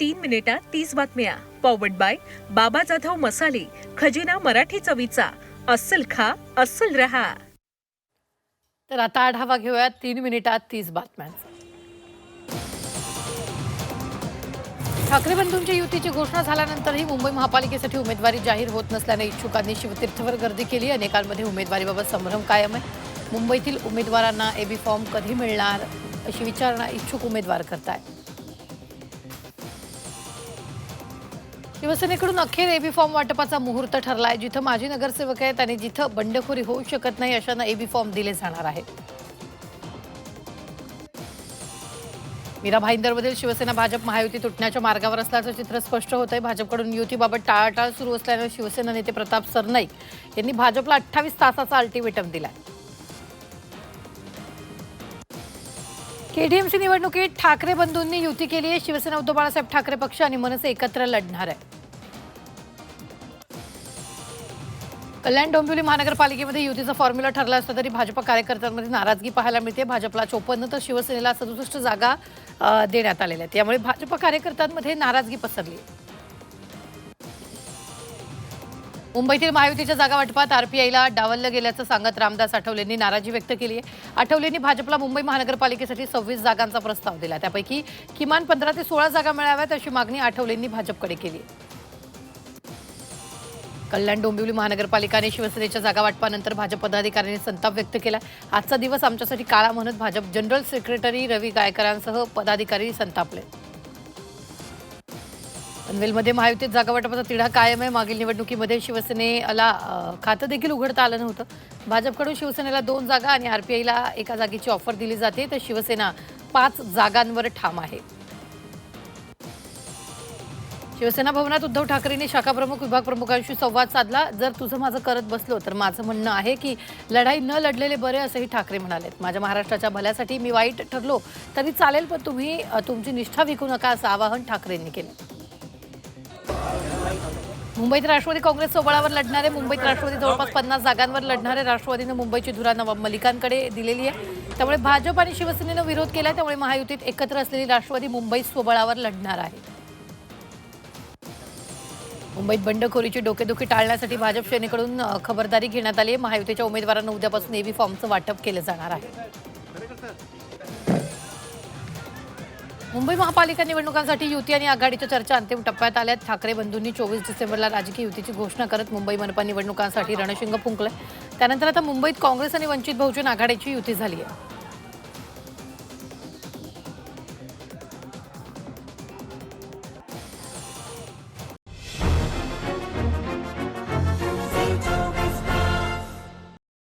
3 मिनिटात 30 बातम्या. Powered by बाबा जाधव मसाले, खजिना मराठी चवीचा. अस्सल खा, अस्सल रहा. तर आता आढावा घेऊयात 3 मिनिटात 30 बातम्यांचा. ठाकरे बंधूंच्या युतीची घोषणा झाल्यानंतरही मुंबई महापालिकेसाठी उमेदवारी जाहीर होत नसल्याने इच्छुकांनी शिवतीर्थवर गर्दी केली. अनेकांमध्ये उमेदवारीबाबत संभ्रम कायम आहे. मुंबईतील उमेदवारांना एबी फॉर्म कधी मिळणार अशी विचारणा इच्छुक उमेदवार करतायत. शिवसेनेकडून अखेर एबी फॉर्म वाटपाचा मुहूर्त ठरलाय. जिथं माजी नगरसेवक आहेत आणि जिथं बंडखोरी होऊ शकत नाही अशांना एबी फॉर्म दिले जाणार आहेत. मीरा भाईंदरमधील शिवसेना भाजप महायुती तुटण्याच्या मार्गावर असल्याचं चित्र स्पष्ट होत आहे. भाजपकडून युतीबाबत टाळाटाळ सुरू असल्यानं शिवसेना नेते प्रताप सरनाईक यांनी भाजपला 28 तासाचा अल्टिमेटम दिलाय. केडीएमसी निवडणुकीत ठाकरे बंधूंनी युती केली आहे. शिवसेना उद्धव बाळासाहेब ठाकरे पक्ष आणि मनसे एकत्र लढणार आहे. कल्याण डोंबिवली महानगरपालिकेमध्ये युतीचा फॉर्म्युला ठरला असला तरी भाजप कार्यकर्त्यांमध्ये नाराजगी पाहायला मिळते. भाजपला 54 तर शिवसेनेला 67 जागा देण्यात आलेल्या आहेत. त्यामुळे भाजप कार्यकर्त्यांमध्ये नाराजगी पसरली. मुंबईतील महायुतीच्या जागा वाटपात आरपीआयला डावललं गेल्याचं सांगत रामदास आठवलेंनी नाराजी व्यक्त केली आहे. आठवलेंनी भाजपला मुंबई महानगरपालिकेसाठी 26 जागांचा प्रस्ताव दिला. त्यापैकी किमान 15 ते 16 जागा मिळाव्यात अशी मागणी आठवलेंनी भाजपकडे केली आहे. कल्याण डोंबिवली महानगरपालिका आणि शिवसेनेच्या जागा वाटपानंतर भाजप पदाधिकाऱ्यांनी संताप व्यक्त केला. आजचा दिवस आमच्यासाठी काळा म्हणत भाजप जनरल सेक्रेटरी रवी गायकरांसह पदाधिकारी संतापले. पनवेलमध्ये महायुतीत जागा वाटपाचा तिढा कायम आहे. मागील निवडणुकीमध्ये शिवसेनेला खातं देखील उघडता आलं नव्हतं. भाजपकडून शिवसेनेला 2 जागा आणि आरपीआयला 1 जागेची ऑफर दिली जाते तर शिवसेना 5 जागांवर ठाम आहे. शिवसेना भवनात उद्धव ठाकरेंनी शाखाप्रमुख विभाग प्रमुखांशी संवाद साधला. जर तुझं माझं करत बसलो तर माझं म्हणणं आहे की लढाई न लढलेले बरे असंही ठाकरे म्हणालेत. माझ्या महाराष्ट्राच्या भल्यासाठी मी वाईट ठरलो तरी चालेल पण तुम्ही तुमची निष्ठा विकू नका असं आवाहन ठाकरेंनी केलं. मुंबईत राष्ट्रवादी काँग्रेस सोबळावर लढणारे मुंबईत राष्ट्रवादी जवळपास 50 जागांवर लढणारे राष्ट्रवादीनं मुंबईची धुरा नवाब मलिकांकडे दिलेली आहे. त्यामुळे भाजप आणि शिवसेनेनं विरोध केला. त्यामुळे महायुतीत एकत्र असलेली राष्ट्रवादी मुंबईत स्वबळावर लढणार आहे. मुंबईत बंडखोरीची डोकेदुखी टाळण्यासाठी भाजप सेनेकडून खबरदारी घेण्यात आली आहे. महायुतीच्या उमेदवारांना उद्यापासून एबी फॉर्मचं वाटप केलं जाणार आहे. मुंबई महापालिका निवडणुकांसाठी युती आणि आघाडीच्या चर्चा अंतिम टप्प्यात आल्या. ठाकरे बंधूंनी 24 डिसेंबरला राजकीय युतीची घोषणा करत मुंबई मनपा निवडणुकांसाठी रणशिंग फुंकलंय. त्यानंतर आता मुंबईत काँग्रेस आणि वंचित बहुजन आघाडीची युती झाली आहे.